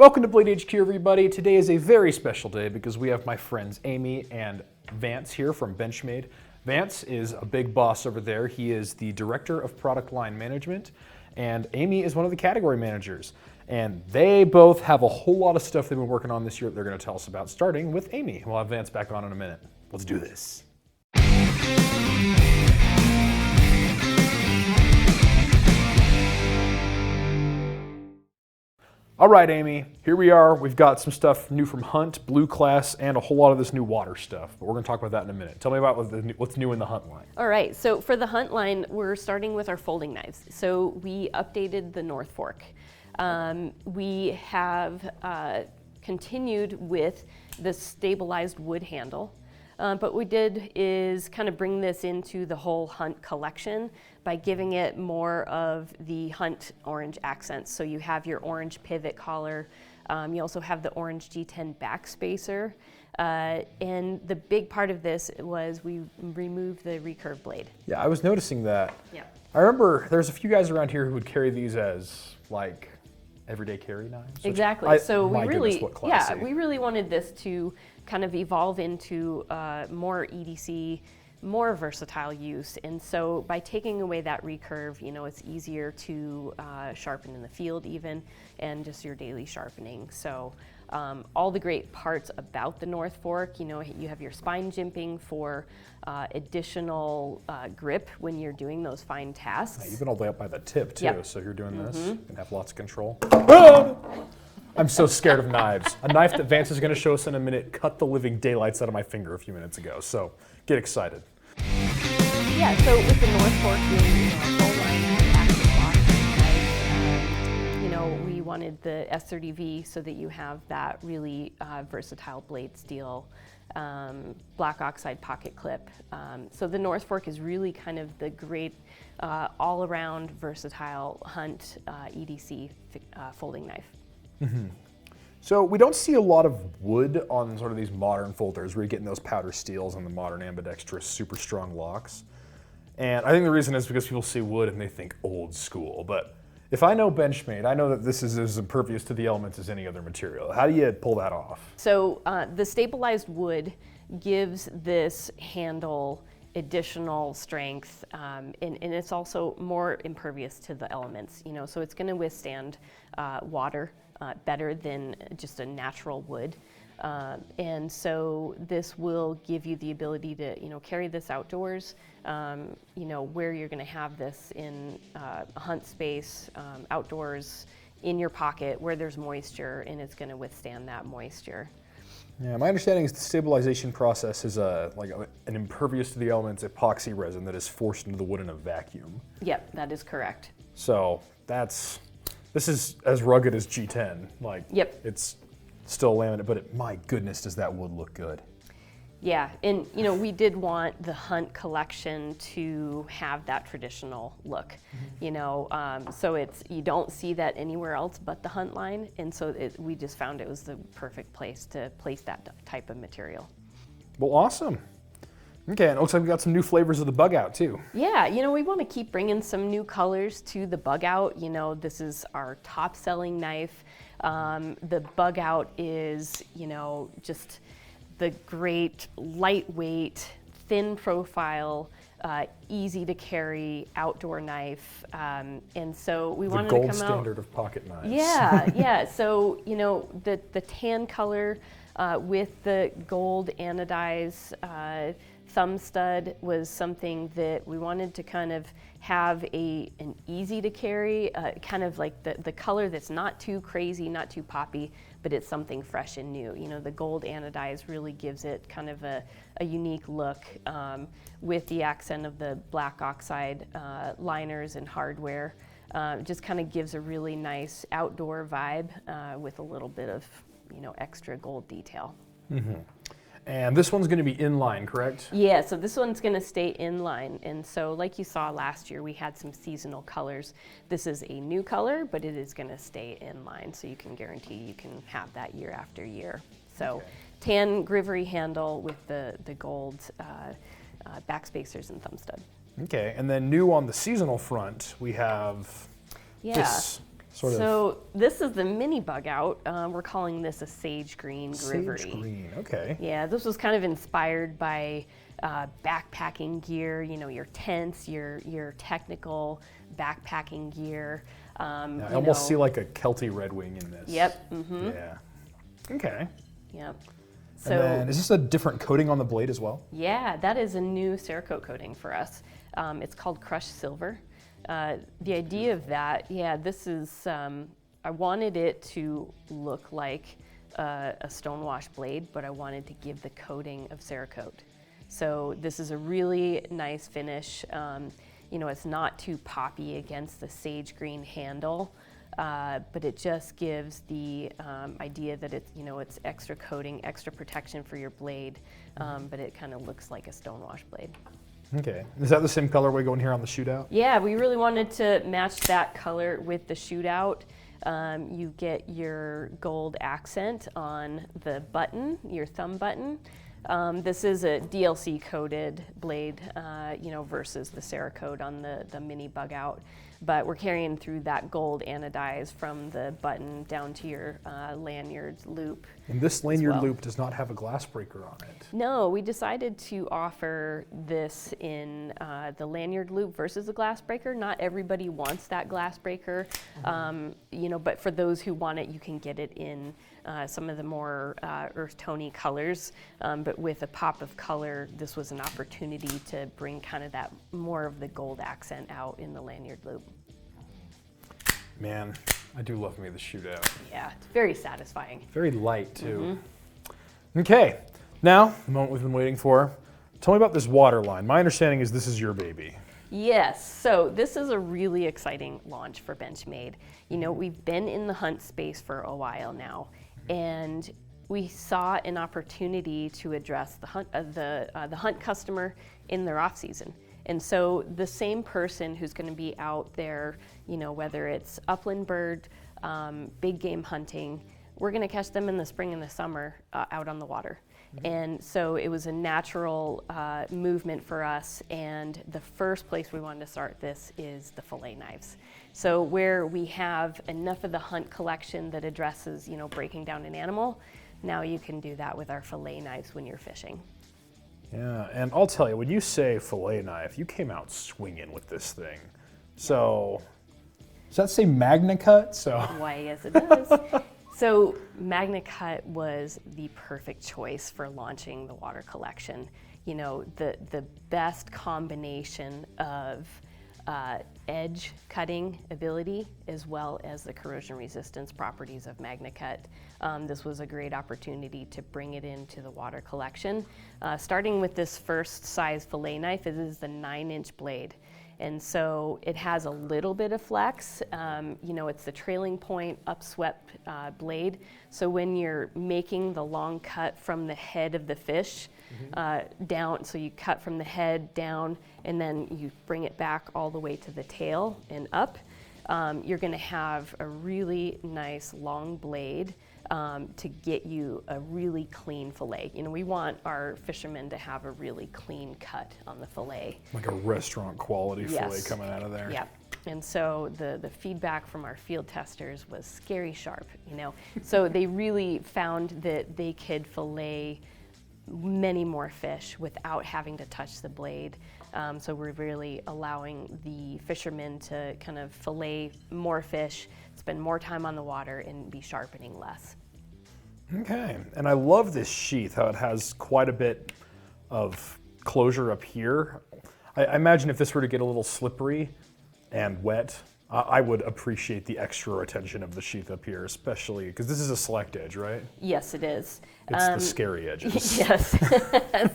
Welcome to Blade HQ, everybody. Today is a very special day because we have my friends Amy and Vance here from Benchmade. Vance is a big boss over there. He is the director of product line management, and Amy is one of the category managers. And they both have a whole lot of stuff they've been working on this year that they're going to tell us about, starting with Amy. We'll have Vance back on in a minute. Let's do this. All right, Amy, here we are. We've got some stuff new from Hunt, Blue Class, and a whole lot of this new water stuff. But we're going to talk about that in a minute. Tell me about what's new in the Hunt line. All right, so for the Hunt line, we're starting with our folding knives. So we updated the North Fork. We have continued with the stabilized wood handle. But what we did is kind of bring this into the whole Hunt collection by giving it more of the Hunt orange accents. So you have your orange pivot collar. You also have the orange G10 backspacer. And the big part of this was we removed the recurve blade. Yeah, I was noticing that. Yeah. I remember there's a few guys around here who would carry these as like everyday carry knives. Exactly. So we really, we really wanted this to kind of evolve into more EDC, more versatile use. And so by taking away that recurve, you know, it's easier to sharpen in the field even, and just your daily sharpening. So all the great parts about the North Fork, you know, you have your spine jimping for additional grip when you're doing those fine tasks. Yeah, even all the way up by the tip too. Yep. So if you're doing this, you can have lots of control. I'm so scared of knives. A knife that Vance is going to show us in a minute cut the living daylights out of my finger a few minutes ago. So get excited. Yeah, so with the North Fork being full line active block, we wanted the S30V so that you have that really versatile blade steel, black oxide pocket clip. So the North Fork is really kind of the great all-around versatile Hunt EDC folding knife. Mm-hmm. So we don't see a lot of wood on sort of these modern folders where you're getting those powder steels and the modern ambidextrous super strong locks. And I think the reason is because people see wood and they think old school. But if I know Benchmade, I know that this is as impervious to the elements as any other material. How do you pull that off? So the stabilized wood gives this handle additional strength, and it's also more impervious to the elements, you know, so it's going to withstand water better than just a natural wood. And so this will give you the ability to, you know, carry this outdoors, you know, where you're going to have this in a hunt space, outdoors, in your pocket where there's moisture, and it's going to withstand that moisture. Yeah, my understanding is the stabilization process is an impervious to the elements epoxy resin that is forced into the wood in a vacuum. Yep, that is correct. So this is as rugged as G10. Like, yep. It's still laminate, but my goodness, does that wood look good. Yeah, and you know, we did want the Hunt collection to have that traditional look, you know, so you don't see that anywhere else but the Hunt line, and so we just found it was the perfect place to place that type of material. Well, awesome. Okay, and it looks like we got some new flavors of the Bugout too. Yeah, you know, we want to keep bringing some new colors to the Bugout. You know, this is our top selling knife. The Bugout is, you know, just the great lightweight, thin profile, easy to carry outdoor knife, and so we wanted to come out. The gold standard of pocket knives. Yeah, yeah. So you know, the tan color with the gold anodized thumb stud was something that we wanted to kind of have an easy to carry, kind of like the color that's not too crazy, not too poppy, but it's something fresh and new. You know, the gold anodized really gives it kind of a unique look with the accent of the black oxide liners and hardware. Just kind of gives a really nice outdoor vibe with a little bit of, you know, extra gold detail. Mm-hmm. And this one's going to be inline, correct? Yeah, so this one's going to stay inline. And so like you saw last year, we had some seasonal colors. This is a new color, but it is going to stay inline, so you can guarantee you can have that year after year. So okay. Tan Grivory handle with the gold backspacers and thumb stud. Okay, and then new on the seasonal front, we have this So this is the mini Bugout. We're calling this a sage green Grivory. Sage green, okay. Yeah, this was kind of inspired by backpacking gear, your tents, your technical backpacking gear. I almost see like a Kelty Red Wing in this. Yep. Mm-hmm. Yeah. Okay. Yep. So, and then, is this a different coating on the blade as well? Yeah, that is a new Cerakote coating for us. It's called Crushed Silver. The idea of that, this is, I wanted it to look like a stonewash blade, but I wanted to give the coating of Cerakote. So this is a really nice finish. It's not too poppy against the sage green handle, but it just gives the idea that it's extra coating, extra protection for your blade, but it kind of looks like a stonewash blade. Okay. Is that the same colorway going here on the Shootout? Yeah, we really wanted to match that color with the Shootout. You get your gold accent on the button, your thumb button. This is a DLC coated blade, versus the Cerakote on the mini Bugout. But we're carrying through that gold anodized from the button down to your lanyard loop. And this lanyard loop does not have a glass breaker on it. No, we decided to offer this in the lanyard loop versus the glass breaker. Not everybody wants that glass breaker, but for those who want it, you can get it in some of the more earth tony colors. But with a pop of color, this was an opportunity to bring kind of that more of the gold accent out in the lanyard loop. Man, I do love me the Shootout. Yeah, it's very satisfying. Very light too. Okay, now the moment we've been waiting for. Tell me about this water line. My understanding is this is your baby. Yes, so this is a really exciting launch for Benchmade. We've been in the hunt space for a while now, and we saw an opportunity to address the hunt customer in their off season. And so the same person who's going to be out there, whether it's upland bird, big game hunting, we're going to catch them in the spring and the summer out on the water. And so it was a natural movement for us, and the first place we wanted to start this is the fillet knives. So where we have enough of the hunt collection that addresses, breaking down an animal, now you can do that with our fillet knives when you're fishing. Yeah, and I'll tell you, when you say fillet knife, you came out swinging with this thing. So, does that say Magna Cut? Why, yes it does. So Magna Cut was the perfect choice for launching the water collection. The best combination of edge cutting ability as well as the corrosion resistance properties of Magna Cut. This was a great opportunity to bring it into the water collection. Starting with this first size fillet knife, it is the 9-inch blade. And so it has a little bit of flex. It's the trailing point upswept blade. So when you're making the long cut from the head of the fish down, so you cut from the head down and then you bring it back all the way to the tail and up, you're gonna have a really nice long blade to get you a really clean fillet. We want our fishermen to have a really clean cut on the fillet. Like a restaurant quality fillet coming out of there. Yep. And so the feedback from our field testers was scary sharp, So they really found that they could fillet many more fish without having to touch the blade. So we're really allowing the fishermen to kind of fillet more fish, spend more time on the water, and be sharpening less. Okay, and I love this sheath, how it has quite a bit of closure up here. I imagine if this were to get a little slippery and wet, I would appreciate the extra retention of the sheath up here, especially because this is a select edge, right? Yes, it is. It's the scary edges. Yes.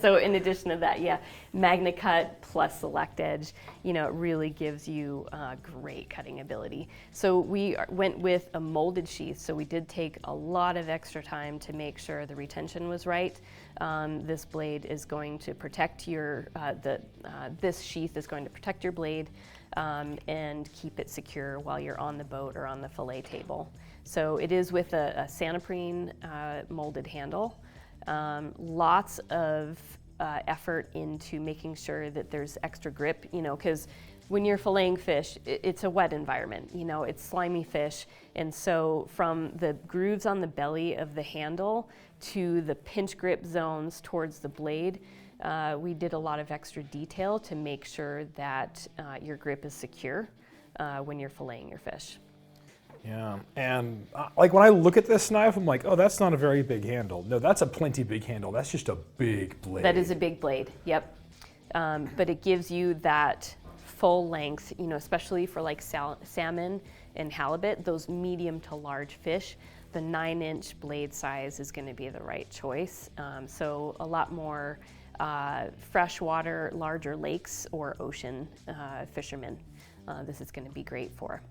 So in addition to that, Magna Cut plus select edge, it really gives you great cutting ability. So we went with a molded sheath. So we did take a lot of extra time to make sure the retention was right. This blade is going to protect your, this sheath is going to protect your blade and keep it secure while you're on the boat or on the fillet table. So it is with a Sanaprine molded handle. Lots of effort into making sure that there's extra grip, because when you're filleting fish, it's a wet environment, you know, it's slimy fish. And so from the grooves on the belly of the handle to the pinch grip zones towards the blade, we did a lot of extra detail to make sure that your grip is secure when you're filleting your fish. Yeah, and like when I look at this knife, I'm like, oh, that's not a very big handle. No, that's a plenty big handle. That's just a big blade. That is a big blade, yep. But it gives you that full length, you know, especially for like salmon and halibut, those medium to large fish, the 9-inch blade size is going to be the right choice. So a lot more freshwater, larger lakes or ocean fishermen, this is going to be great for.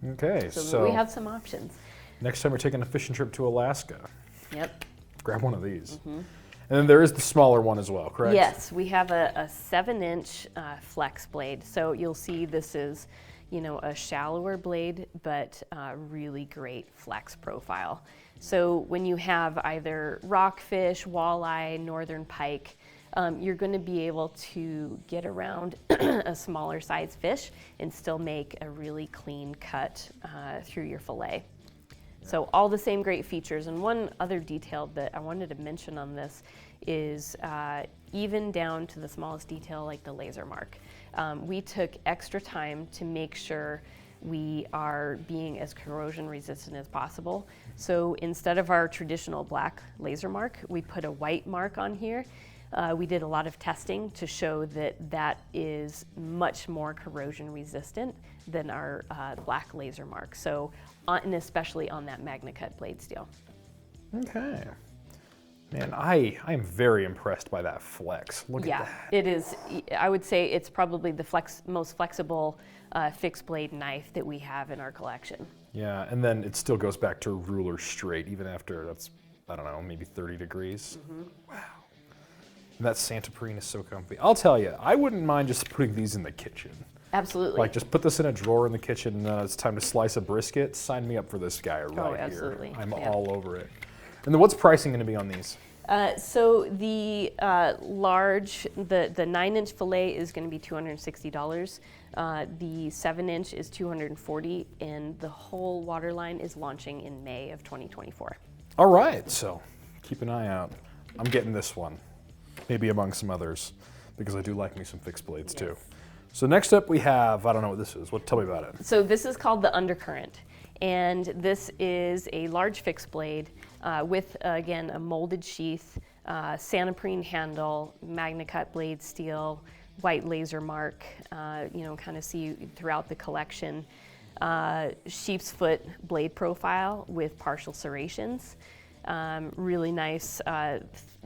Okay, so we have some options. Next time we're taking a fishing trip to Alaska, yep, grab one of these. And then there is the smaller one as well, correct? Yes, we have a 7-inch flex blade. So you'll see this is, you know, a shallower blade, but really great flex profile. So when you have either rockfish, walleye, northern pike, you're going to be able to get around a smaller size fish and still make a really clean cut through your fillet. So all the same great features. And one other detail that I wanted to mention on this is even down to the smallest detail like the laser mark. We took extra time to make sure we are being as corrosion resistant as possible. So instead of our traditional black laser mark, we put a white mark on here. We did a lot of testing to show that that is much more corrosion resistant than our black laser mark. So, and especially on that MagnaCut blade steel. Okay. Man, I am very impressed by that flex. Look at that. It is. I would say it's probably the most flexible fixed blade knife that we have in our collection. Yeah, and then it still goes back to ruler straight even after that's, I don't know, maybe 30 degrees. Wow. And that Santa Preen is so comfy. I'll tell you, I wouldn't mind just putting these in the kitchen. Absolutely. Like just put this in a drawer in the kitchen. It's time to slice a brisket. Sign me up for this guy right absolutely. here. I'm all over it. And then what's pricing going to be on these? So the large, the 9-inch fillet is going to be $260. The 7-inch is $240, and the whole waterline is launching in May of 2024. All right, so keep an eye out. I'm getting this one, maybe among some others, because I do like me some fixed blades too. So next up we have, I don't know what this is. Tell me about it. So this is called the Undercurrent, and this is a large fixed blade with, again, a molded sheath, Santa Preen handle, MagnaCut blade steel, white laser mark, you know, kind of see throughout the collection. Sheep's foot blade profile with partial serrations. Really nice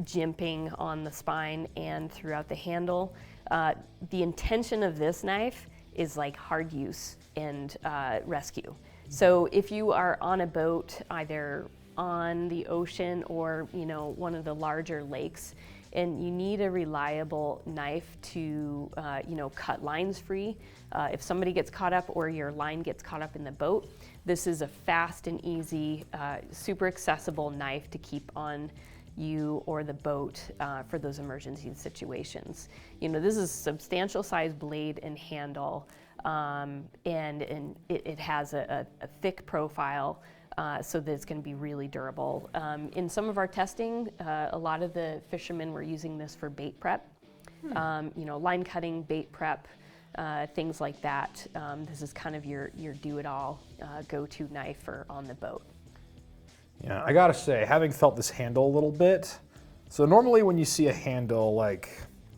jimping on the spine and throughout the handle. The intention of this knife is like hard use and rescue. So if you are on a boat, either on the ocean or, you know, one of the larger lakes, and you need a reliable knife to, you know, cut lines free. If somebody gets caught up or your line gets caught up in the boat, this is a fast and easy, super accessible knife to keep on you or the boat for those emergency situations. You know, this is a substantial size blade and handle, and it has a thick profile, so that it's going to be really durable. In some of our testing, a lot of the fishermen were using this for bait prep, you know, line cutting, bait prep, things like that. This is kind of your do-it-all go-to knife for on the boat. Yeah, I gotta say, having felt this handle a little bit, so normally when you see a handle like,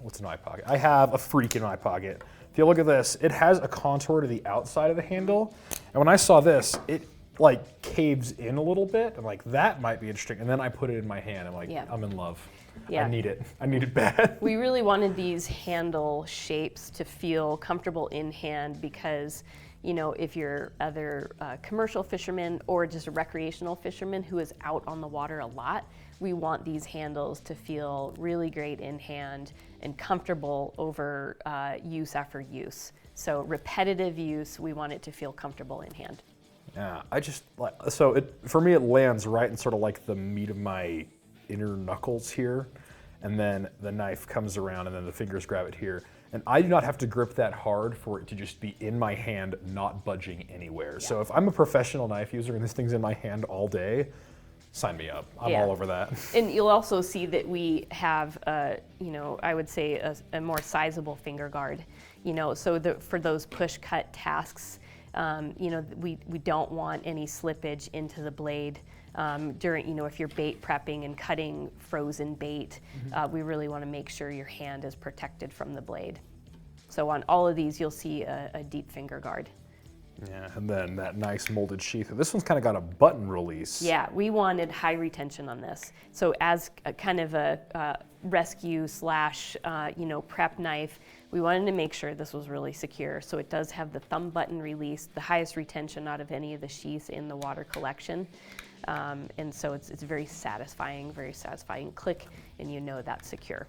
what's in my pocket? I have a Freak in my pocket. If you look at this, it has a contour to the outside of the handle, and when I saw this, it like caves in a little bit. I'm like, that might be interesting. And then I put it in my hand. I'm like, Yeah. I'm in love. Yeah. I need it. I need it bad. We really wanted these handle shapes to feel comfortable in hand because, you know, if you're other commercial fishermen or just a recreational fisherman who is out on the water a lot, we want these handles to feel really great in hand and comfortable over use after use. So repetitive use, we want it to feel comfortable in hand. Yeah, I just like, so it, for me it lands right in sort of like the meat of my inner knuckles here, and then the knife comes around and then the fingers grab it here. And I do not have to grip that hard for it to just be in my hand, not budging anywhere. So if I'm a professional knife user and this thing's in my hand all day, sign me up. I'm all over that. And you'll also see that we have, I would say a more sizable finger guard. So for those push cut tasks, we don't want any slippage into the blade. During, if you're bait prepping and cutting frozen bait, we really want to make sure your hand is protected from the blade. So on all of these, you'll see a deep finger guard. Yeah, and then that nice molded sheath. This one's kind of got a button release. Yeah, we wanted high retention on this. So as a kind of a rescue / prep knife, we wanted to make sure this was really secure. So it does have the thumb button release, the highest retention out of any of the sheaths in the water collection. And so it's very satisfying click, and that's secure.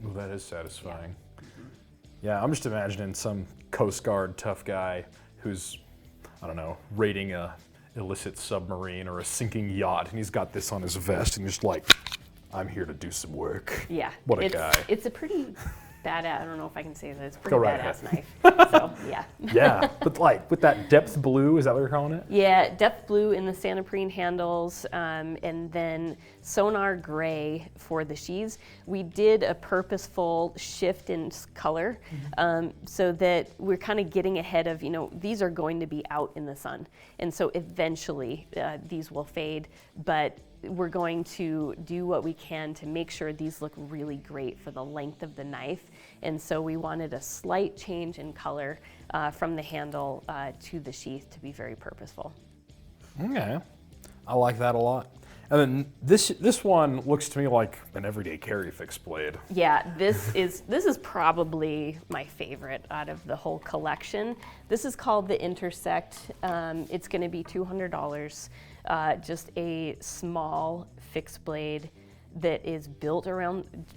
Oh, that is satisfying. Yeah, I'm just imagining some Coast Guard tough guy who's, I don't know, raiding a illicit submarine or a sinking yacht, and he's got this on his vest, and he's just like, I'm here to do some work. Yeah. What a guy. It's a pretty badass, I don't know if I can say that, it's a pretty Go right badass ahead. knife. So, yeah. Yeah, but like with that depth blue, is that what you're calling it? Yeah, depth blue in the Sanaprine handles, and then sonar gray for the sheaths. We did a purposeful shift in color so that we're kind of getting ahead of, these are going to be out in the sun. And so eventually these will fade, but we're going to do what we can to make sure these look really great for the length of the knife. And so we wanted a slight change in color from the handle to the sheath to be very purposeful. Okay, I like that a lot. And then this one looks to me like an everyday carry fixed blade. Yeah, this is probably my favorite out of the whole collection. This is called the Intersect. It's going to be $200. Just a small fixed blade that is built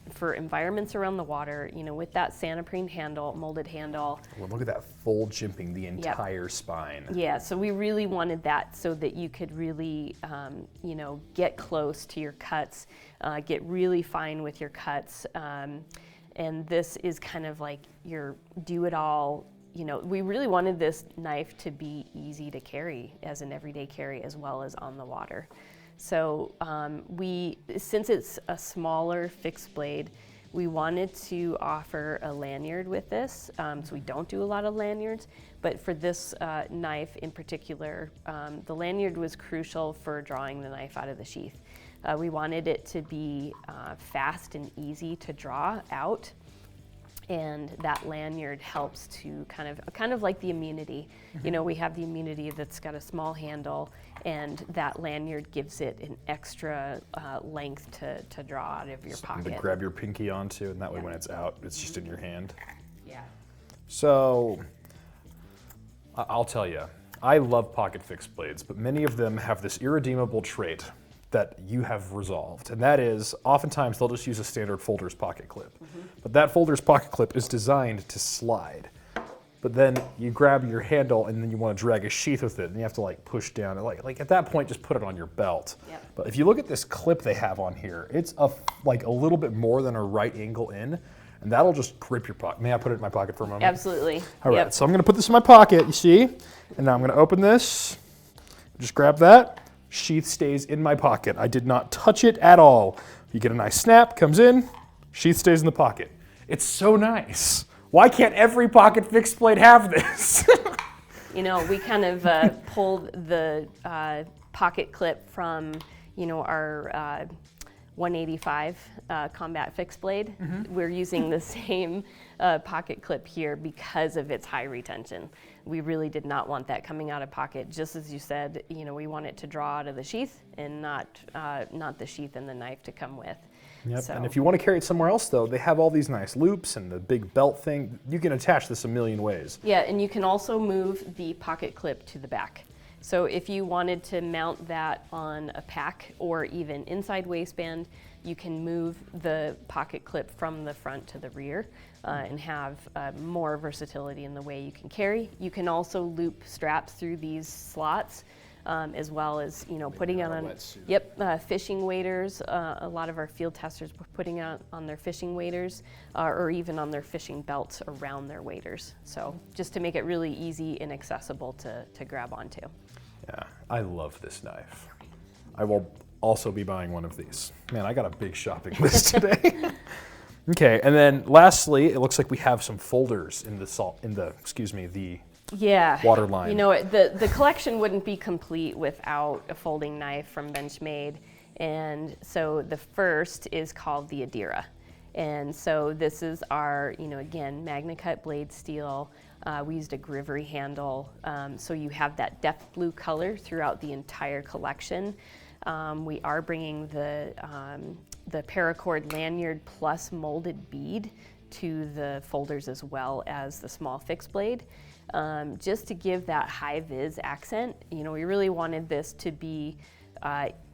for environments around the water, with that Sanaprine handle, molded handle. Well, look at that fold jimping the entire spine. Yeah, so we really wanted that so that you could really, get close to your cuts, get really fine with your cuts. And this is kind of like your do-it-all. We really wanted this knife to be easy to carry as an everyday carry as well as on the water. So since it's a smaller fixed blade, we wanted to offer a lanyard with this. So we don't do a lot of lanyards, but for this knife in particular, the lanyard was crucial for drawing the knife out of the sheath. We wanted it to be fast and easy to draw out. And that lanyard helps to kind of like the immunity. We have the immunity that's got a small handle, and that lanyard gives it an extra length to draw out of your pocket. To grab your pinky onto, and that way when it's out, it's just in your hand. Yeah. So, I'll tell you, I love pocket fixed blades, but many of them have this irredeemable trait that you have resolved, and that is oftentimes they'll just use a standard folder's pocket clip. But that folder's pocket clip is designed to slide. But then you grab your handle and then you want to drag a sheath with it, and you have to like push down. Like at that point, just put it on your belt. Yep. But if you look at this clip they have on here, it's like a little bit more than a right angle in, and that'll just grip your pocket. May I put it in my pocket for a moment? Absolutely. All right, so I'm gonna put this in my pocket, you see? And now I'm gonna open this, just grab that. Sheath stays in my pocket. I did not touch it at all. You get a nice snap, comes in, sheath stays in the pocket. It's so nice. Why can't every pocket fixed blade have this? We kind of pulled the pocket clip from, our 185 combat fixed blade. We're using the same pocket clip here because of its high retention. We really did not want that coming out of pocket. Just as you said, we want it to draw out of the sheath and not the sheath and the knife to come with. Yep. So. And if you want to carry it somewhere else, though, they have all these nice loops and the big belt thing. You can attach this a million ways. Yeah, and you can also move the pocket clip to the back. So if you wanted to mount that on a pack or even inside waistband, you can move the pocket clip from the front to the rear and have more versatility in the way you can carry. You can also loop straps through these slots as well as putting it on. Fishing waders. A lot of our field testers were putting it on their fishing waders, or even on their fishing belts around their waders. So just to make it really easy and accessible to grab onto. Yeah, I love this knife. I will also be buying one of these. Man, I got a big shopping list today. Okay, and then lastly, it looks like we have some folders in the water line. The collection wouldn't be complete without a folding knife from Benchmade. And so the first is called the Adira. And so this is our, again, Magna Cut blade steel. We used a Grivory handle. So you have that depth blue color throughout the entire collection. We are bringing the paracord lanyard plus molded bead to the folders as well as the small fixed blade, just to give that high vis accent. We really wanted this to be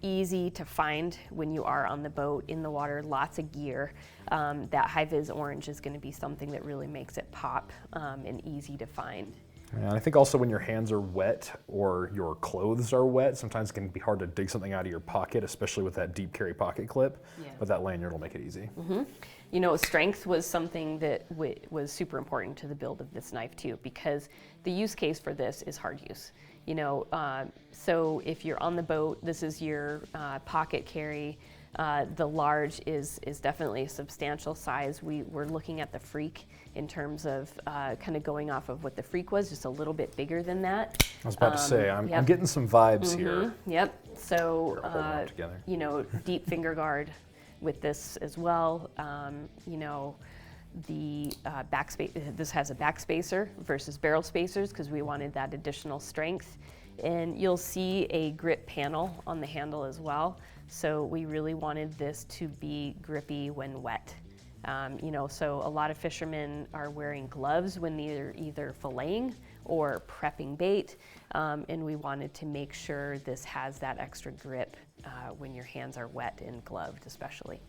easy to find when you are on the boat, in the water, lots of gear. That high vis orange is going to be something that really makes it pop and easy to find. And I think also when your hands are wet or your clothes are wet, sometimes it can be hard to dig something out of your pocket, especially with that deep carry pocket clip. Yeah. But that lanyard will make it easy. Mm-hmm. Strength was something that was super important to the build of this knife too, because the use case for this is hard use. So if you're on the boat, this is your pocket carry. The large is definitely a substantial size. We're looking at the Freak in terms of kind of going off of what the Freak was, just a little bit bigger than that. I was about to say, I'm getting some vibes here. Yep. So, deep finger guard with this as well. The backspace, this has a backspacer versus barrel spacers because we wanted that additional strength. And you'll see a grip panel on the handle as well. So we really wanted this to be grippy when wet. So a lot of fishermen are wearing gloves when they're either filleting or prepping bait. And we wanted to make sure this has that extra grip when your hands are wet and gloved especially.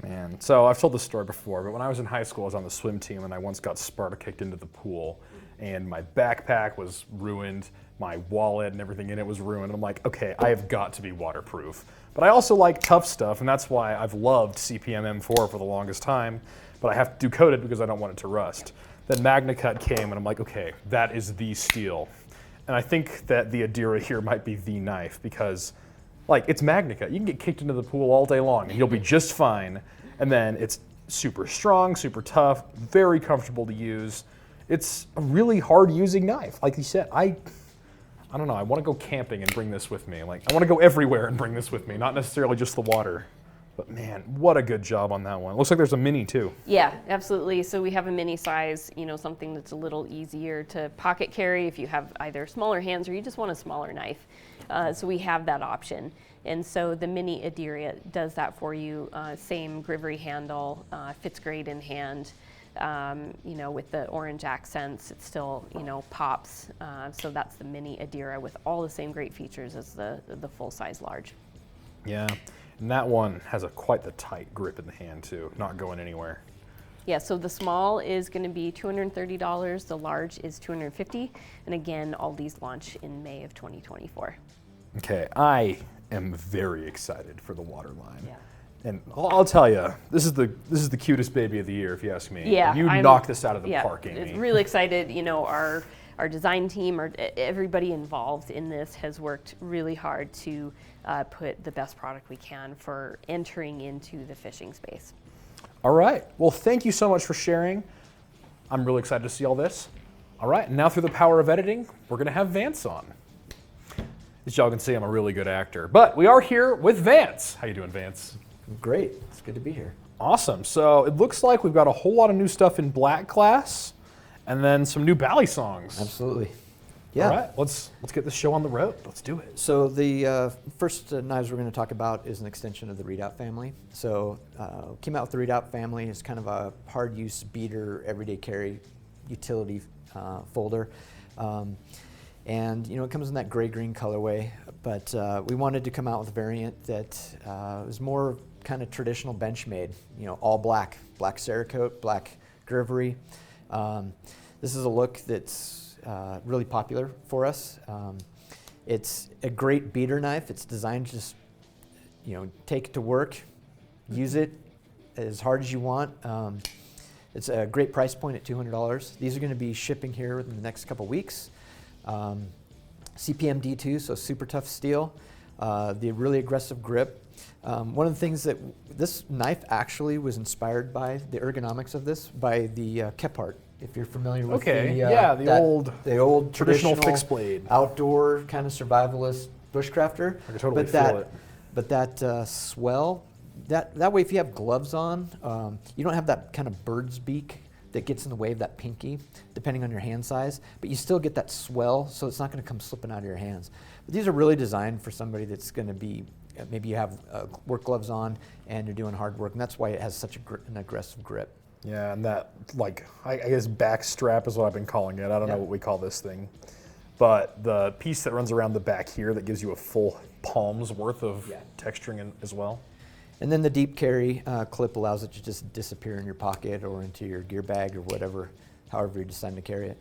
Man, so I've told this story before, but when I was in high school, I was on the swim team and I once got Sparta kicked into the pool and my backpack was ruined, my wallet and everything in it was ruined. And I'm like, okay, I have got to be waterproof. But I also like tough stuff, and that's why I've loved CPM M4 for the longest time, but I have to do coated because I don't want it to rust. Then Magna Cut came and I'm like, okay, that is the steel. And I think that the Adira here might be the knife because it's Magna Cut. You can get kicked into the pool all day long and you'll be just fine. And then it's super strong, super tough, very comfortable to use. It's a really hard using knife. Like you said, I don't know, I want to go camping and bring this with me. I want to go everywhere and bring this with me, not necessarily just the water. But man, what a good job on that one. Looks like there's a mini too. Yeah, absolutely. So we have a mini size, something that's a little easier to pocket carry if you have either smaller hands or you just want a smaller knife. So we have that option. And so the mini Adira does that for you. Same Grivory handle, fits great in hand. With the orange accents, it still, pops. So that's the mini Adira with all the same great features as the full-size large. Yeah, and that one has quite the tight grip in the hand too, not going anywhere. Yeah, so the small is going to be $230, the large is $250, and again, all these launch in May of 2024. Okay, I am very excited for the water line. Yeah. And I'll tell you, this is the cutest baby of the year, if you ask me. Yeah, you knocked this out of the park, Amy. It's really excited. Our design team, everybody involved in this has worked really hard to put the best product we can for entering into the fishing space. All right. Well, thank you so much for sharing. I'm really excited to see all this. All right. Now through the power of editing, we're going to have Vance on. As y'all can see, I'm a really good actor. But we are here with Vance. How you doing, Vance? Great. It's good to be here. Awesome. So it looks like we've got a whole lot of new stuff in black class and then some new BaliSongs. Absolutely. Yeah. All right. Let's get this show on the road. Let's do it. So the first knives we're going to talk about is an extension of the Redoubt family. So came out with the Redoubt family. It's kind of a hard use beater, everyday carry, utility folder. And it comes in that gray-green colorway, but we wanted to come out with a variant that was more kind of traditional Benchmade, all black Cerakote, black Grivory. This is a look that's really popular for us. It's a great beater knife. It's designed to just, take it to work, use it as hard as you want. It's a great price point at $200. These are going to be shipping here within the next couple weeks. CPM D2, so super tough steel. The really aggressive grip. One of the things that this knife actually was inspired by, the ergonomics of this, by the Kephart. If you're familiar with the old traditional fixed blade, outdoor kind of survivalist bushcrafter. I can totally feel it. But that swell, that way if you have gloves on, you don't have that kind of bird's beak that gets in the way of that pinky, depending on your hand size, but you still get that swell, so it's not going to come slipping out of your hands. But these are really designed for somebody that's going to be, maybe you have work gloves on and you're doing hard work, and that's why it has such an aggressive grip. Yeah, and that, I guess back strap is what I've been calling it. I don't know what we call this thing. But the piece that runs around the back here that gives you a full palm's worth of texturing as well. And then the deep carry clip allows it to just disappear in your pocket or into your gear bag or whatever, however you decide to carry it.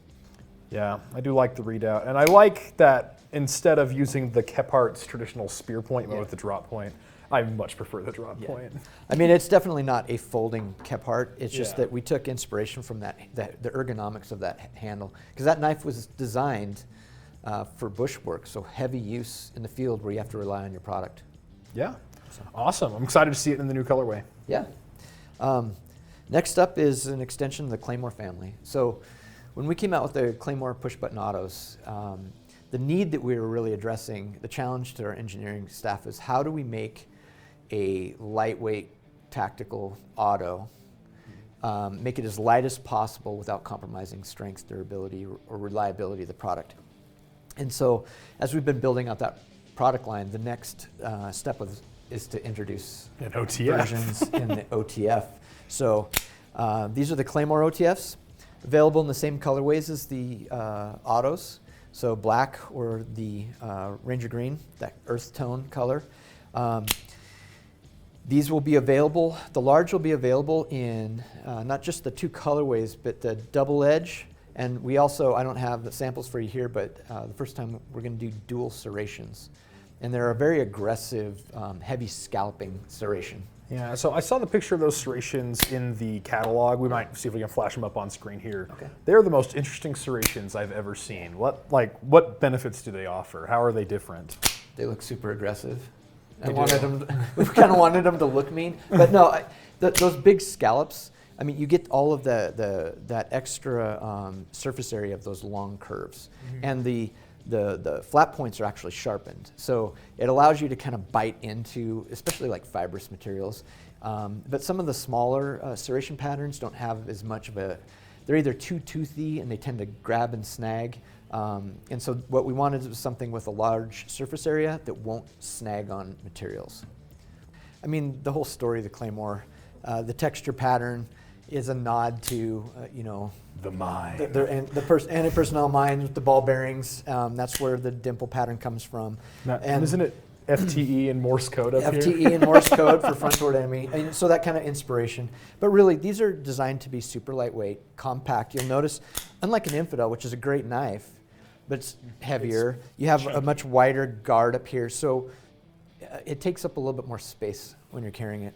Yeah, I do like the Redoubt. And I like that instead of using the Kephart's traditional spear point with the drop point, I much prefer the drop point. I mean, it's definitely not a folding Kephart. It's just that we took inspiration from the ergonomics of that handle. Because that knife was designed for bush work, so heavy use in the field where you have to rely on your product. Yeah, awesome. I'm excited to see it in the new colorway. Yeah. Next up is an extension of the Claymore family. So when we came out with the Claymore push-button autos, the need that we were really addressing, the challenge to our engineering staff is how do we make a lightweight tactical auto, make it as light as possible without compromising strength, durability, or reliability of the product. And so as we've been building out that product line, the next step is to introduce an OTF versions in the OTF. So these are the Claymore OTFs, available in the same colorways as the autos. So black or the Ranger Green, that earth tone color. These will be available, the large will be available in not just the two colorways, but the double edge. And we also, I don't have the samples for you here, but the first time we're going to do dual serrations. And they're a very aggressive, heavy scalping serration. Yeah, so I saw the picture of those serrations in the catalog. We might see if we can flash them up on screen here. Okay. They're the most interesting serrations I've ever seen. What benefits do they offer? How are they different? They look super aggressive. We kind of wanted them to look mean, but no, those big scallops, I mean, you get all of that extra surface area of those long curves. And the flat points are actually sharpened. So it allows you to kind of bite into, especially like fibrous materials. But some of the smaller serration patterns don't have as much of they're either too toothy and they tend to grab and snag. And so what we wanted was something with a large surface area that won't snag on materials. I mean, the whole story of the Claymore, the texture pattern is a nod to, the mine. The anti-personnel mine with the ball bearings. That's where the dimple pattern comes from. Now, and isn't it FTE and Morse code up here? FTE and Morse code for front toward enemy. And so that kind of inspiration. But really, these are designed to be super lightweight, compact. You'll notice, unlike an Infidel, which is a great knife, but it's heavier. You have a much wider guard up here, so it takes up a little bit more space when you're carrying it.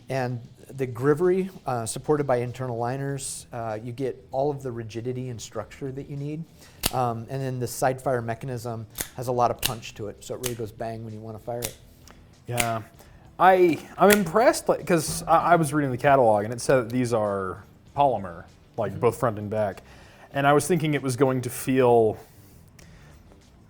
And the Grivory, supported by internal liners, you get all of the rigidity and structure that you need. And then the side fire mechanism has a lot of punch to it, so it really goes bang when you want to fire it. Yeah, I'm impressed because I was reading the catalog and it said that these are polymer, both front and back. And I was thinking it was going to feel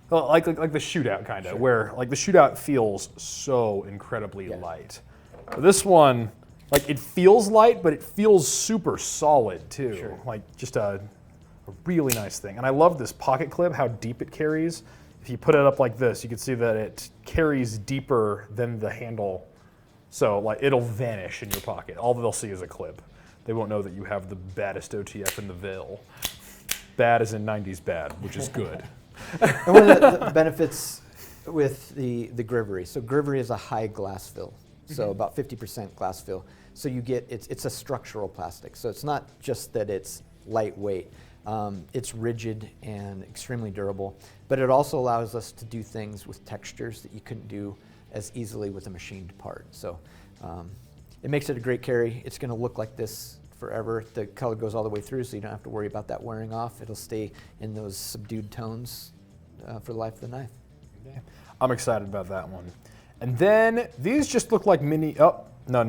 like the Shootout kind of, where the Shootout feels so incredibly light. But this one, it feels light, but it feels super solid too. Sure. Just a really nice thing. And I love this pocket clip, how deep it carries. If you put it up like this, you can see that it carries deeper than the handle. So it'll vanish in your pocket. All they'll see is a clip. They won't know that you have the baddest OTF in the Ville. Bad as in 90s bad, which is good. And one of the benefits with the Grivory, so Grivory is a high glass fill, so about 50% glass fill. So you get, it's a structural plastic, so it's not just that it's lightweight. It's rigid and extremely durable, but it also allows us to do things with textures that you couldn't do as easily with a machined part. So it makes it a great carry. It's going to look like this forever. The color goes all the way through, so you don't have to worry about that wearing off. It'll stay in those subdued tones for the life of the knife. Okay. I'm excited about that one. And then these just look like mini, oh, no.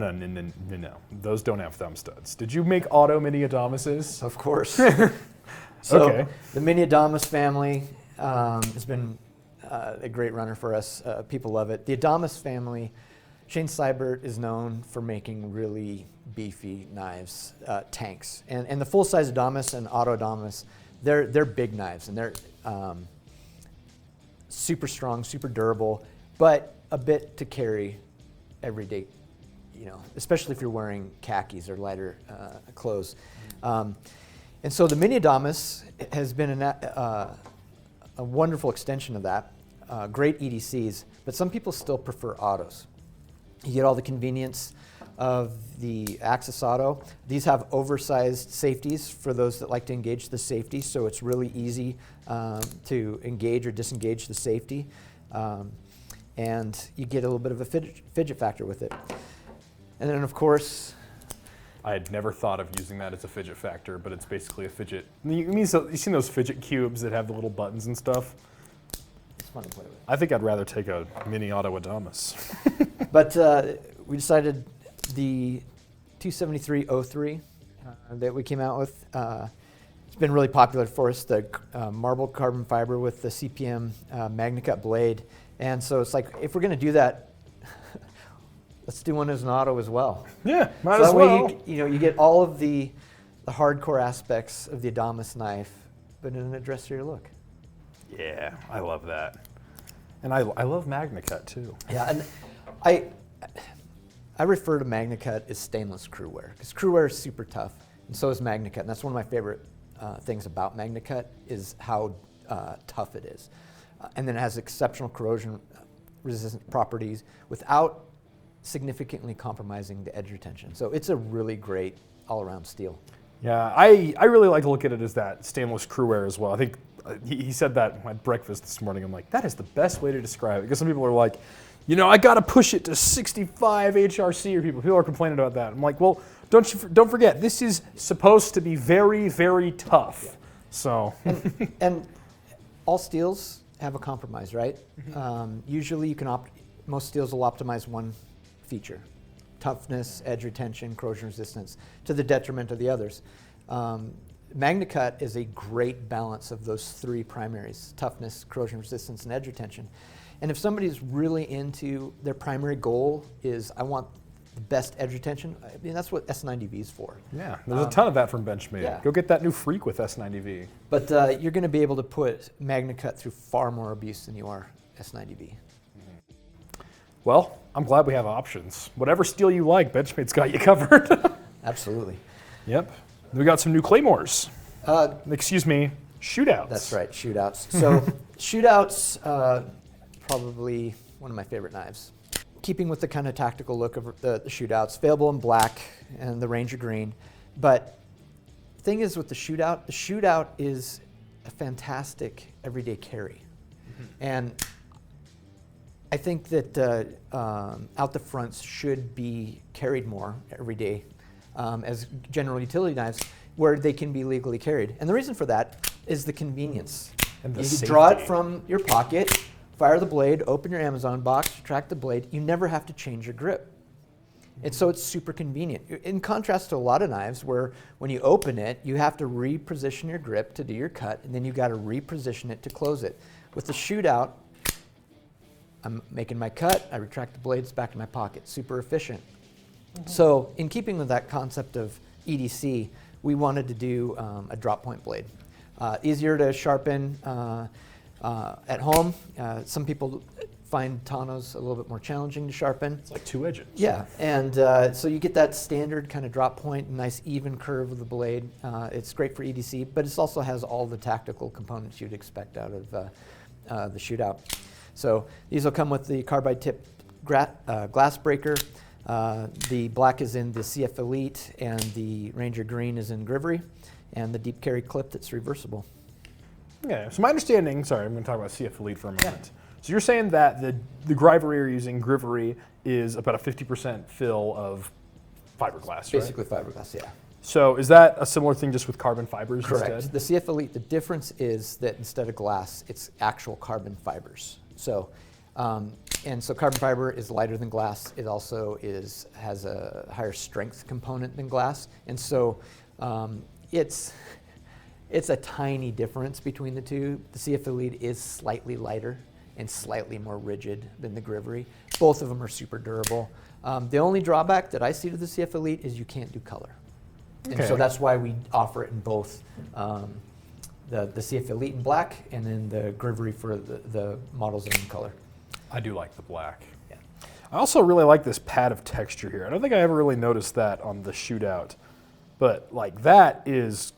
Those don't have thumb studs. Did you make auto mini Adamases? Of course. So Okay. the mini Adamas family has been a great runner for us. People love it. The Adamas family, Shane Seibert is known for making really beefy knives, tanks. And the full-size Adamas and auto Adamas, they're big knives, and they're super strong, super durable, but a bit to carry every day, especially if you're wearing khakis or lighter clothes. And so the mini Adamas has been a wonderful extension of that. Great EDCs, but some people still prefer autos. You get all the convenience of the Axis Auto. These have oversized safeties for those that like to engage the safety, so it's really easy to engage or disengage the safety. And you get a little bit of a fidget factor with it. And then, of course, I had never thought of using that as a fidget factor, but it's basically a fidget. You've seen those fidget cubes that have the little buttons and stuff? it's fun to play with. I think I'd rather take a mini auto Adamas. But we decided the 27303 that we came out with, it's been really popular for us, the marble carbon fiber with the CPM MagnaCut blade. And so it's like, if we're going to do that, let's do one as an auto as well. Yeah, might So as that well. way you get all of the hardcore aspects of the Adamas knife, but in a dressier look. Yeah, I love that. And I love MagnaCut too. Yeah, and I refer to MagnaCut as stainless crew wear, because crew wear is super tough, and so is MagnaCut. And that's one of my favorite things about MagnaCut is how tough it is. And then it has exceptional corrosion resistant properties without significantly compromising the edge retention. So it's a really great all-around steel. Yeah, I really like to look at it as that stainless crew wear as well. I think he said that at breakfast this morning. I'm like, that is the best way to describe it. Because some people are like, I got to push it to 65 HRC, or people are complaining about that. I'm like, well, don't forget, this is supposed to be very, very tough. Yeah. So, and all steels have a compromise, right? Mm-hmm. Usually, most steels will optimize one feature: toughness, edge retention, corrosion resistance, to the detriment of the others. MagnaCut is a great balance of those three primaries: toughness, corrosion resistance, and edge retention. And if somebody's really into their primary goal is, I want the best edge retention, I mean, that's what S90V is for. Yeah, there's a ton of that from Benchmade. Yeah. Go get that new Freak with S90V. But you're going to be able to put MagnaCut through far more abuse than you are S90V. Well, I'm glad we have options. Whatever steel you like, Benchmade's got you covered. Absolutely. Yep. We got some new Claymores. Shootouts. That's right, Shootouts. So Shootouts, probably one of my favorite knives. Keeping with the kind of tactical look of the Shootouts, available in black and the Ranger green. But the thing is with the Shootout is a fantastic everyday carry. Mm-hmm. And I think that out the fronts should be carried more every day as general utility knives, where they can be legally carried. And the reason for that is the convenience. And the you safety. Draw it from your pocket, fire the blade, open your Amazon box, retract the blade. You never have to change your grip. And so it's super convenient. In contrast to a lot of knives where when you open it, you have to reposition your grip to do your cut, and then you've got to reposition it to close it. With the Shootout, I'm making my cut, I retract the blades back in my pocket. Super efficient. Mm-hmm. So in keeping with that concept of EDC, we wanted to do a drop point blade. Easier to sharpen at home. Some people find Tanos a little bit more challenging to sharpen. It's like two edges. Yeah, and so you get that standard kind of drop point, nice even curve of the blade. It's great for EDC, but it also has all the tactical components you'd expect out of the Shootout. So these will come with the carbide tip glass breaker. The black is in the CF Elite, and the Ranger green is in Grivory. and the deep carry clip that's reversible. Okay, so my understanding, sorry, I'm going to talk about CF Elite for a moment. So you're saying that the Grivory you're using, Grivory, is about a 50% fill of fiberglass, right? Basically fiberglass, yeah. So is that a similar thing just with carbon fibers Correct. instead? The CF Elite, the difference is that instead of glass, it's actual carbon fibers. So, and so carbon fiber is lighter than glass. It also has a higher strength component than glass. And so it's a tiny difference between the two. The CF Elite is slightly lighter and slightly more rigid than the Grivory. Both of them are super durable. The only drawback that I see to the CF Elite is you can't do color. And so that's why we offer it in both the CF Elite in black and then the Grivory for the models in color. I do like the black. Yeah. I also really like this pad of texture here. I don't think I ever really noticed that on the Shootout, but like that is,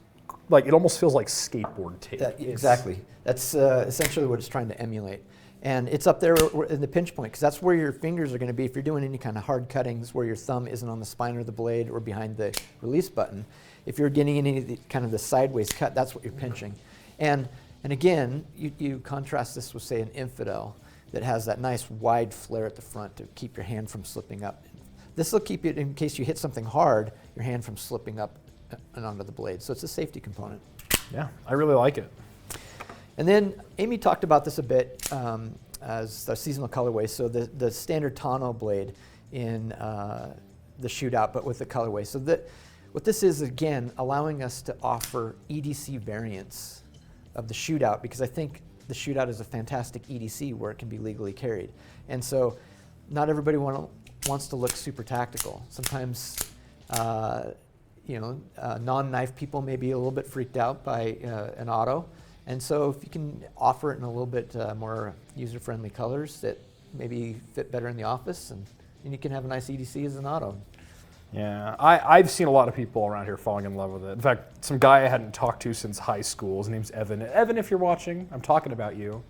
like it almost feels like skateboard tape. Exactly. That's essentially what it's trying to emulate. And it's up there in the pinch point, because that's where your fingers are going to be if you're doing any kind of hard cuttings where your thumb isn't on the spine of the blade or behind the release button. If you're getting any kind of the sideways cut, that's what you're pinching. And again, you contrast this with, say, an Infidel that has that nice wide flare at the front to keep your hand from slipping up. This will keep it, in case you hit something hard, your hand from slipping up and onto the blade. So it's a safety component. Yeah, I really like it. And then Amy talked about this a bit as a seasonal colorway. So the standard tonneau blade in the Shootout, but with the colorway. So what this is, again, allowing us to offer EDC variants of the Shootout, because I think the Shootout is a fantastic EDC where it can be legally carried. And so not everybody wants to look super tactical. Sometimes non-knife people may be a little bit freaked out by an auto. And so if you can offer it in a little bit more user-friendly colors that maybe fit better in the office, and you can have a nice EDC as an auto. Yeah, I've seen a lot of people around here falling in love with it. In fact, some guy I hadn't talked to since high school, his name's Evan. Evan, if you're watching, I'm talking about you.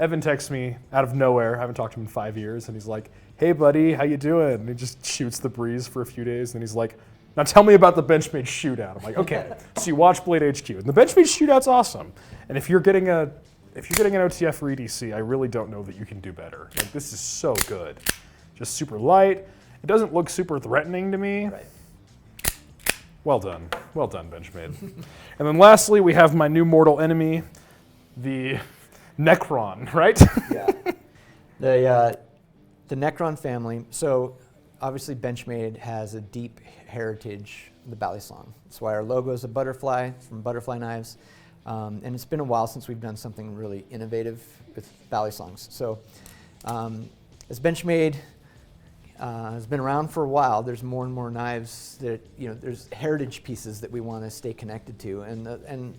Evan texts me out of nowhere, I haven't talked to him in 5 years, and he's like, hey buddy, how you doing? And he just shoots the breeze for a few days, and he's like, now tell me about the Benchmade Shootout. I'm like, okay. So you watch Blade HQ, and the Benchmade Shootout's awesome. And if you're getting an OTF for EDC, I really don't know that you can do better. Like, this is so good. Just super light. It doesn't look super threatening to me. Right. Well done, Benchmade. And then lastly, we have my new mortal enemy, the Necron, right? Yeah. The Necron family. So obviously Benchmade has a deep heritage in the BaliSong. That's why our logo is a butterfly from Butterfly Knives. And it's been a while since we've done something really innovative with BaliSongs. So as Benchmade has been around for a while, there's more and more knives that, there's heritage pieces that we want to stay connected to. And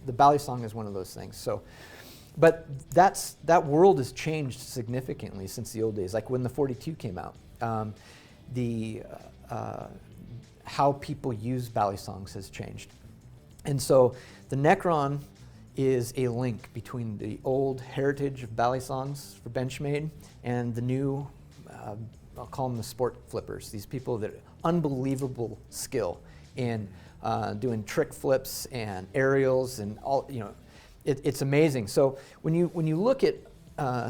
the BaliSong is one of those things. So, but that world has changed significantly since the old days. Like when the 42 came out, how people use BaliSongs has changed. And so the Necron is a link between the old heritage of BaliSongs for Benchmade and the new, I'll call them the sport flippers, these people that unbelievable skill in doing trick flips and aerials and all, it's amazing. So when you look at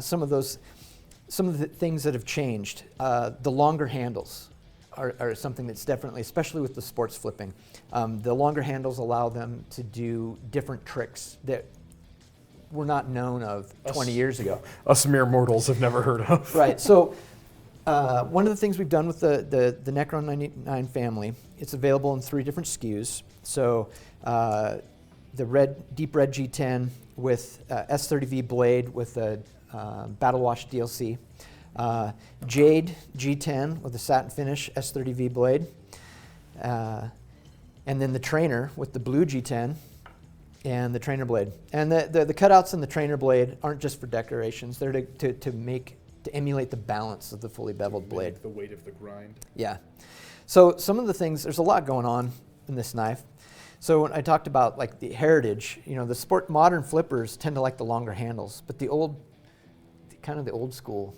some of the things that have changed, the longer handles are something that's definitely, especially with the sports flipping, the longer handles allow them to do different tricks that were not known of 20 years ago. Us mere mortals have never heard of. Right. So one of the things we've done with the Necron 99 family, it's available in 3 different SKUs. So the deep red G10 with S30V blade with a Battle Wash DLC. Jade G10 with a satin finish S30V blade. And then the trainer with the blue G10 and the trainer blade. And the cutouts in the trainer blade aren't just for decorations. They're to emulate the balance of the fully beveled blade. The weight of the grind. Yeah. So some of the things, there's a lot going on in this knife. So when I talked about like the heritage, the modern flippers tend to like the longer handles, but the old school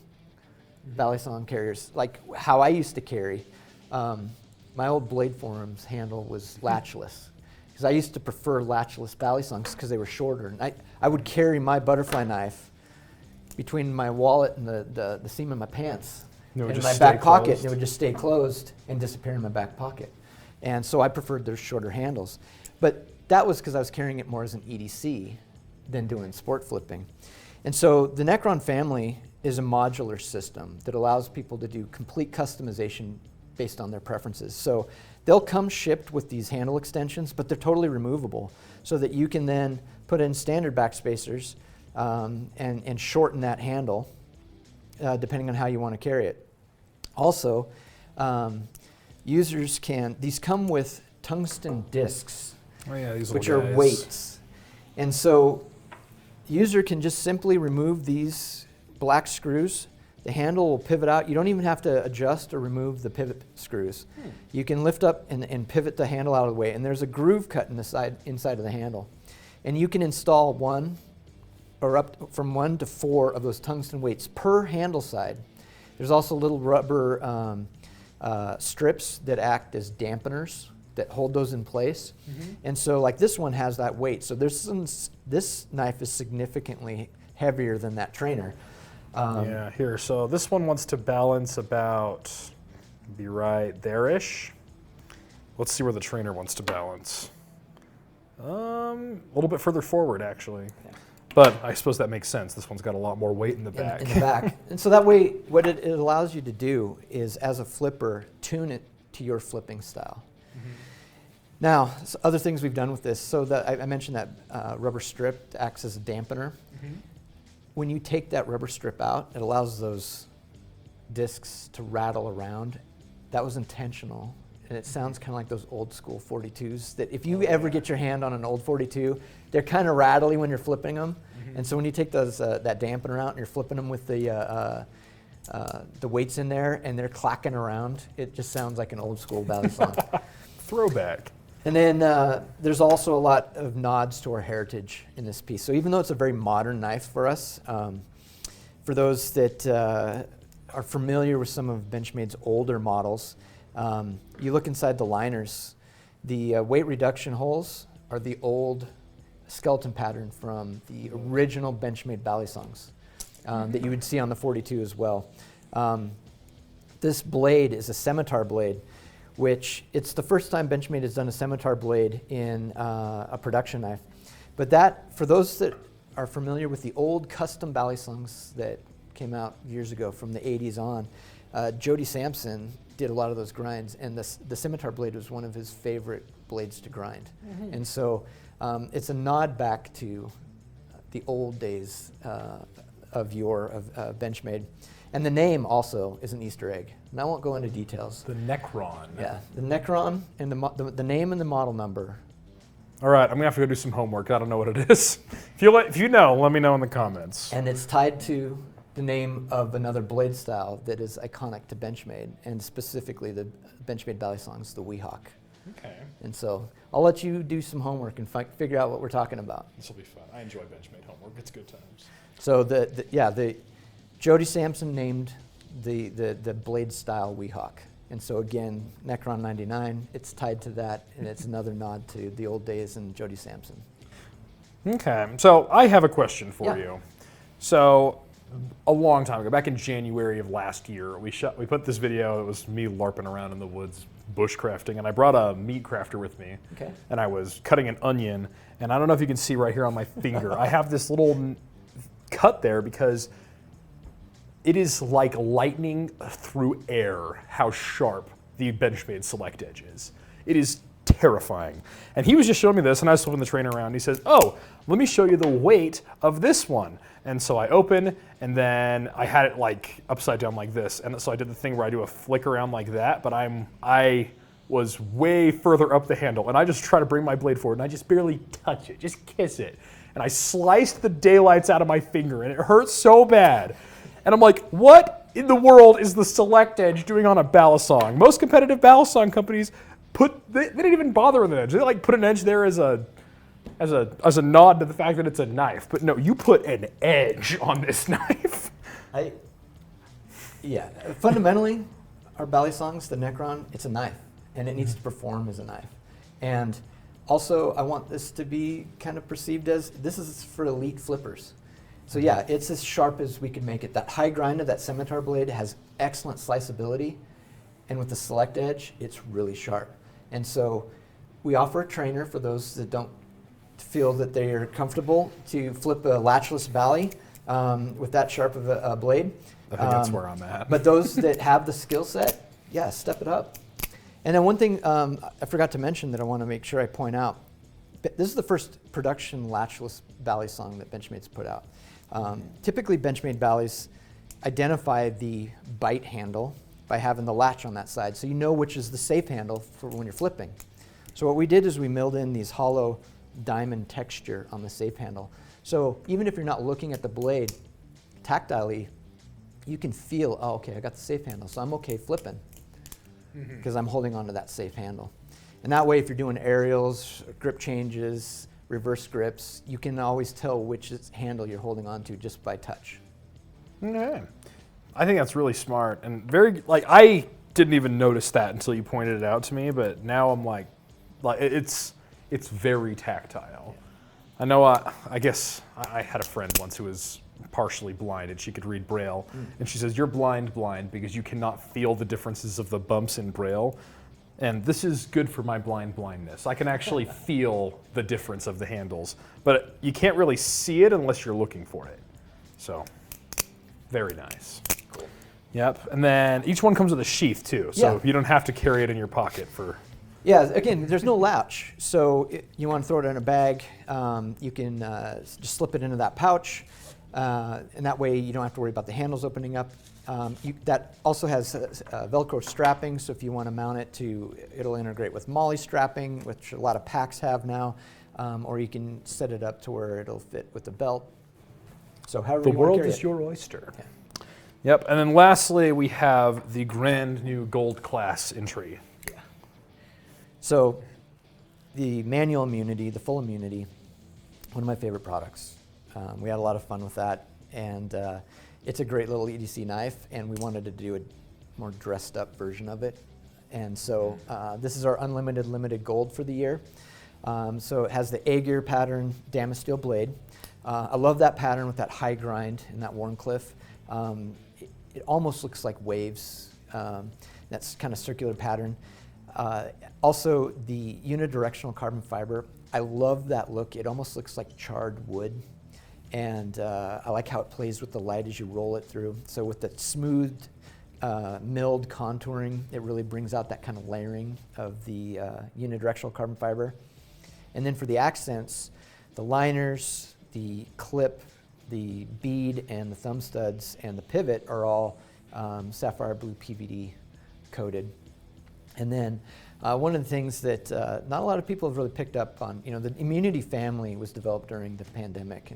BaliSong carriers, like how I used to carry, my old Blade Forums handle was latchless. because I used to prefer latchless BaliSongs because they were shorter. And I would carry my butterfly knife between my wallet and the seam of my pants in my back pocket, and it would just stay closed and disappear in my back pocket. And so I preferred those shorter handles. But that was because I was carrying it more as an EDC than doing sport flipping. And so the Necron family is a modular system that allows people to do complete customization based on their preferences. So they'll come shipped with these handle extensions, but they're totally removable so that you can then put in standard backspacers and shorten that handle depending on how you want to carry it. Also, users these come with tungsten discs, which are weights. And so user can just simply remove these black screws. The handle will pivot out. You don't even have to adjust or remove the pivot screws. You can lift up and pivot the handle out of the way, and there's a groove cut in the inside of the handle. And you can install up from 1 to 4 of those tungsten weights per handle side. There's also little rubber strips that act as dampeners that hold those in place. And so like this one has that weight. So this knife is significantly heavier than that trainer. Yeah, here. So this one wants to balance about, be right there-ish. Let's see where the trainer wants to balance. A little bit further forward, actually. Yeah. But I suppose that makes sense. This one's got a lot more weight in the back. In the back. And so that way, what it allows you to do is, as a flipper, tune it to your flipping style. Now, other things we've done with this. So I mentioned that rubber strip acts as a dampener. When you take that rubber strip out, it allows those discs to rattle around. That was intentional. And it sounds kind of like those old school 42s that if you ever get your hand on an old 42, they're kind of rattly when you're flipping them. And so when you take those that dampener out and you're flipping them with the weights in there and they're clacking around, it just sounds like an old school BaliSong. Throwback. And then there's also a lot of nods to our heritage in this piece. So even though it's a very modern knife for us, for those that are familiar with some of Benchmade's older models, you look inside the liners, the weight reduction holes are the old skeleton pattern from the original Benchmade BaliSongs that you would see on the 42 as well. This blade is a scimitar blade, which it's the first time Benchmade has done a scimitar blade in a production knife. But that, for those that are familiar with the old custom BaliSongs that came out years ago from the 80s on, Jody Sampson did a lot of those grinds, and the scimitar blade was one of his favorite blades to grind. And so it's a nod back to the old days of Benchmade. And the name also is an Easter egg. And I won't go into details. The Necron. Yeah, the Necron and the name and the model number. All right, I'm gonna have to go do some homework. I don't know what it is. If you know, let me know in the comments. And it's tied to the name of another blade style that is iconic to Benchmade, and specifically the Benchmade BaliSongs, the Weehawk. Okay. And so I'll let you do some homework and figure out what we're talking about. This will be fun. I enjoy Benchmade homework. It's good times. So the Jody Sampson named the blade style Weehawk. And so again, Necron 99, it's tied to that, and it's another nod to the old days and Jody Sampson. Okay, so I have a question for you. So a long time ago, back in January of last year, we put this video. It was me LARPing around in the woods, bushcrafting, and I brought a meat crafter with me. Okay. And I was cutting an onion, and I don't know if you can see right here on my finger, I have this little cut there because it is like lightning through air how sharp the Benchmade Select Edge is. It is terrifying. And he was just showing me this, and I was flipping the trainer around. He says, "Oh, let me show you the weight of this one." And so I open, and then I had it like upside down like this. And so I did the thing where I do a flick around like that, but I was way further up the handle, and I just try to bring my blade forward, and I just barely touch it, just kiss it. And I sliced the daylights out of my finger, and it hurt so bad. And I'm like, what in the world is the Select Edge doing on a BaliSong? Most competitive BaliSong companies they didn't even bother with an edge. They like put an edge there as a nod to the fact that it's a knife. But no, you put an edge on this knife. Fundamentally, our BaliSongs, the Necron, it's a knife, and it needs to perform as a knife. And Also, I want this to be kind of perceived as, this is for elite flippers. So yeah, it's as sharp as we can make it. That high grind of that scimitar blade has excellent sliceability, and with the select edge, it's really sharp. And so we offer a trainer for those that don't feel that they are comfortable to flip a latchless Bali with that sharp of a blade. I think that's where I'm at. But those that have the skill set, yeah, step it up. And then one thing I forgot to mention that I want to make sure I point out, this is the first production latchless BaliSong that Benchmade's put out. Typically Benchmade Balis identify the bite handle by having the latch on that side, so you know which is the safe handle for when you're flipping. So what we did is we milled in these hollow diamond texture on the safe handle. So even if you're not looking at the blade tactilely, you can feel, oh, okay, I got the safe handle, so I'm okay flipping because I'm holding onto that safe handle. And that way, if you're doing aerials, grip changes, reverse grips, you can always tell which handle you're holding onto just by touch. Okay. I think that's really smart and very, like, I didn't even notice that until you pointed it out to me, but now I'm like it's very tactile. Yeah. I know, I guess I had a friend once who was partially blind and she could read Braille, and she says, you're blind because you cannot feel the differences of the bumps in Braille. And this is good for my blindness. I can actually feel the difference of the handles, but you can't really see it unless you're looking for it. So, very nice. Cool. Yep, and then each one comes with a sheath too, so you don't have to carry it in your pocket for... Yeah, again, there's no latch, so you want to throw it in a bag, you can just slip it into that pouch, and that way you don't have to worry about the handles opening up. That also has Velcro strapping, so if you want to mount it it'll integrate with MOLLE strapping, which a lot of packs have now, or you can set it up to where it'll fit with the belt. So however the world is your oyster. Yeah. Yep, and then lastly we have the brand new gold class entry. Yeah. So the manual immunity, the full immunity, one of my favorite products. We had a lot of fun with that, and it's a great little EDC knife, and we wanted to do a more dressed up version of it. And so this is our unlimited limited gold for the year. So it has the A-gear pattern Adamas steel blade. I love that pattern with that high grind and that Wharncliffe. It almost looks like waves. That's kind of circular pattern. Also the unidirectional carbon fiber. I love that look. It almost looks like charred wood. And I like how it plays with the light as you roll it through. So with the smooth milled contouring, it really brings out that kind of layering of the unidirectional carbon fiber. And then for the accents, the liners, the clip, the bead, and the thumb studs, and the pivot are all sapphire blue PVD coated. And then one of the things that not a lot of people have really picked up on, the Immunity family was developed during the pandemic.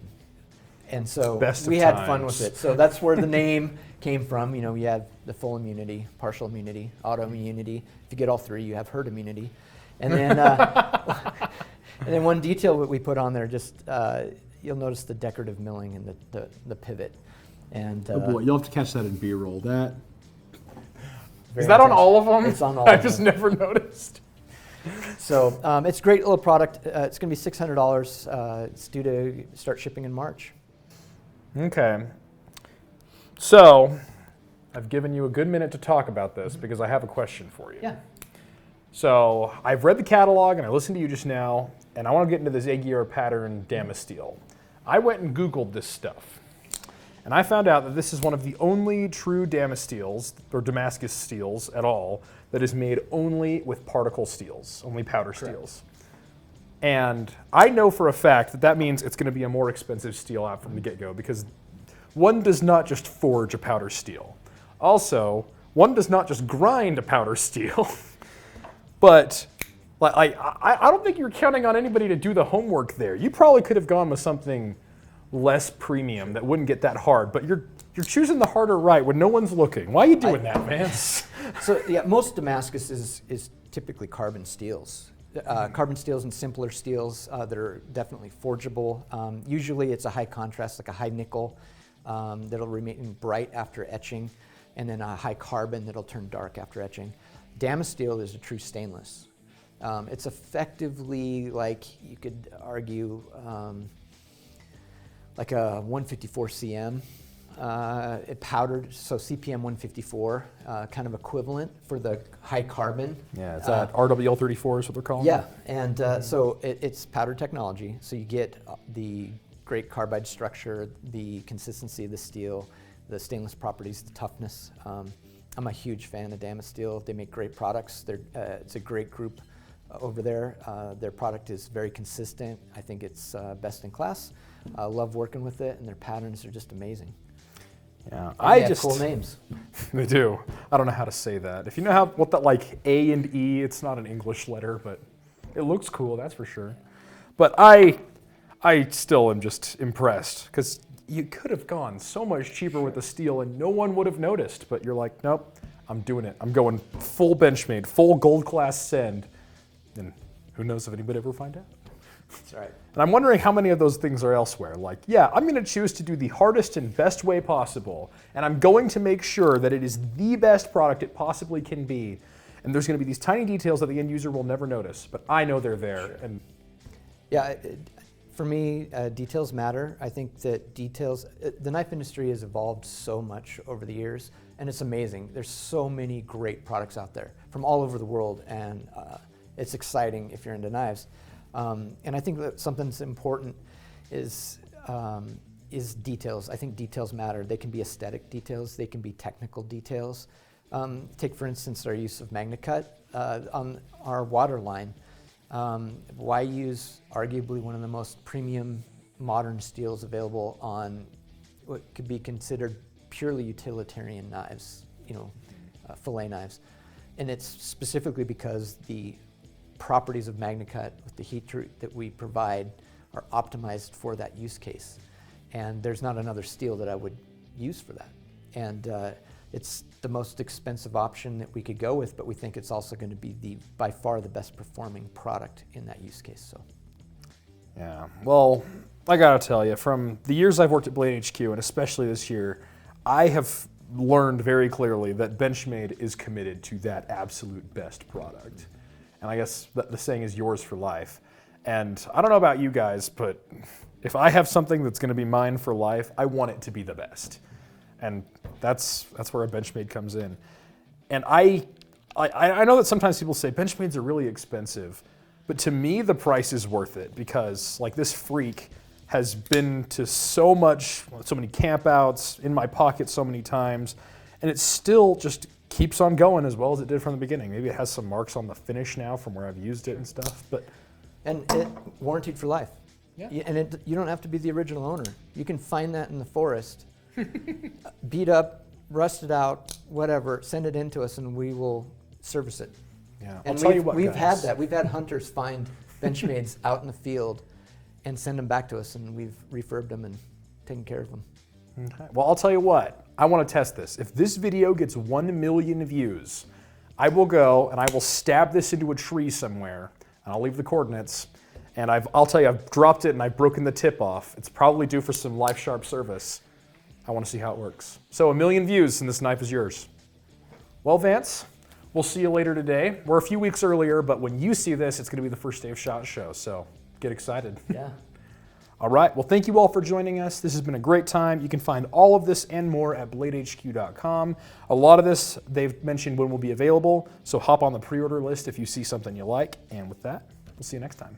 And so we had fun with it. So that's where the name came from. We had the full immunity, partial immunity, autoimmunity. If you get all three, you have herd immunity. And then, and then one detail that we put on there, just you'll notice the decorative milling and the pivot. And oh boy, you'll have to catch that in B-roll. That is that on all of them? It's on all. I just never noticed. So it's a great little product. It's going to be $600. It's due to start shipping in March. Okay. So, I've given you a good minute to talk about this because I have a question for you. Yeah. So, I've read the catalog and I listened to you just now, and I want to get into this A-gear pattern Adamas steel. I went and Googled this stuff, and I found out that this is one of the only true Adamas steels, or Damascus steels at all, that is made only with particle steels, only powder steels. And I know for a fact that that means it's going to be a more expensive steel out from the get-go, because one does not just forge a powder steel. Also, one does not just grind a powder steel, but I don't think you're counting on anybody to do the homework there. You probably could have gone with something less premium that wouldn't get that hard, but you're choosing the harder right when no one's looking. Why are you doing that, Vance? So yeah, most Damascus is typically carbon steels. Carbon steels and simpler steels that are definitely forgeable. Usually it's a high contrast, like a high nickel that'll remain bright after etching, and then a high carbon that'll turn dark after etching. Adamas steel is a true stainless. It's effectively, like you could argue, like a 154 cm. It powdered, so CPM 154, kind of equivalent for the high carbon. Yeah, is that RWL34 is what they're calling it? Yeah, and so it's powder technology, so you get the great carbide structure, the consistency of the steel, the stainless properties, the toughness. I'm a huge fan of Adamas Steel. They make great products. It's a great group over there. Their product is very consistent. I think it's best in class. I love working with it, and their patterns are just amazing. Yeah, They have cool names. They do. I don't know how to say that. If you know what that, like A and E, it's not an English letter, but it looks cool, that's for sure. But I still am just impressed, because you could have gone so much cheaper with the steel and no one would have noticed, but you're like, nope, I'm doing it. I'm going full Benchmade, full gold class send, and who knows if anybody ever find out. That's right. And I'm wondering how many of those things are elsewhere. Like, yeah, I'm going to choose to do the hardest and best way possible, and I'm going to make sure that it is the best product it possibly can be. And there's going to be these tiny details that the end user will never notice, but I know they're there. And yeah, for me, details matter. I think that details, the knife industry has evolved so much over the years, and it's amazing. There's so many great products out there from all over the world, and it's exciting if you're into knives. And I think that something that's important is details. I think details matter. They can be aesthetic details. They can be technical details. Take, for instance, our use of MagnaCut on our water line. Why use arguably one of the most premium modern steels available on what could be considered purely utilitarian knives, fillet knives? And it's specifically because the properties of MagnaCut with the heat treat that we provide are optimized for that use case. And there's not another steel that I would use for that. And it's the most expensive option that we could go with, but we think it's also going to be by far the best performing product in that use case. So, yeah, well, I gotta tell you, from the years I've worked at Blade HQ, and especially this year, I have learned very clearly that Benchmade is committed to that absolute best product. And I guess the saying is yours for life. And I don't know about you guys, but if I have something that's gonna be mine for life, I want it to be the best. And that's where a Benchmade comes in. And I know that sometimes people say Benchmades are really expensive, but to me the price is worth it, because like this freak has been to so many campouts, in my pocket so many times, and it still just keeps on going as well as it did from the beginning. Maybe it has some marks on the finish now from where I've used it and stuff, but. And it warranted for life. Yeah. And you don't have to be the original owner. You can find that in the forest, beat up, rusted out, whatever, send it in to us and we will service it. Yeah, And I'll tell you what, we've guys. had that. We've had hunters find Benchmades out in the field and send them back to us, and we've refurbed them and taken care of them. Okay. Well, I'll tell you what, I want to test this. If this video gets 1 million views, I will go and I will stab this into a tree somewhere, and I'll leave the coordinates, and I'll tell you, I've dropped it and I've broken the tip off. It's probably due for some Life Sharp service. I want to see how it works. So 1 million views and this knife is yours. Well, Vance, we'll see you later today. We're a few weeks earlier, but when you see this, it's going to be the first day of SHOT Show, so get excited. Yeah. All right, well, thank you all for joining us. This has been a great time. You can find all of this and more at bladehq.com. A lot of this, they've mentioned when will be available, so hop on the pre-order list if you see something you like. And with that, we'll see you next time.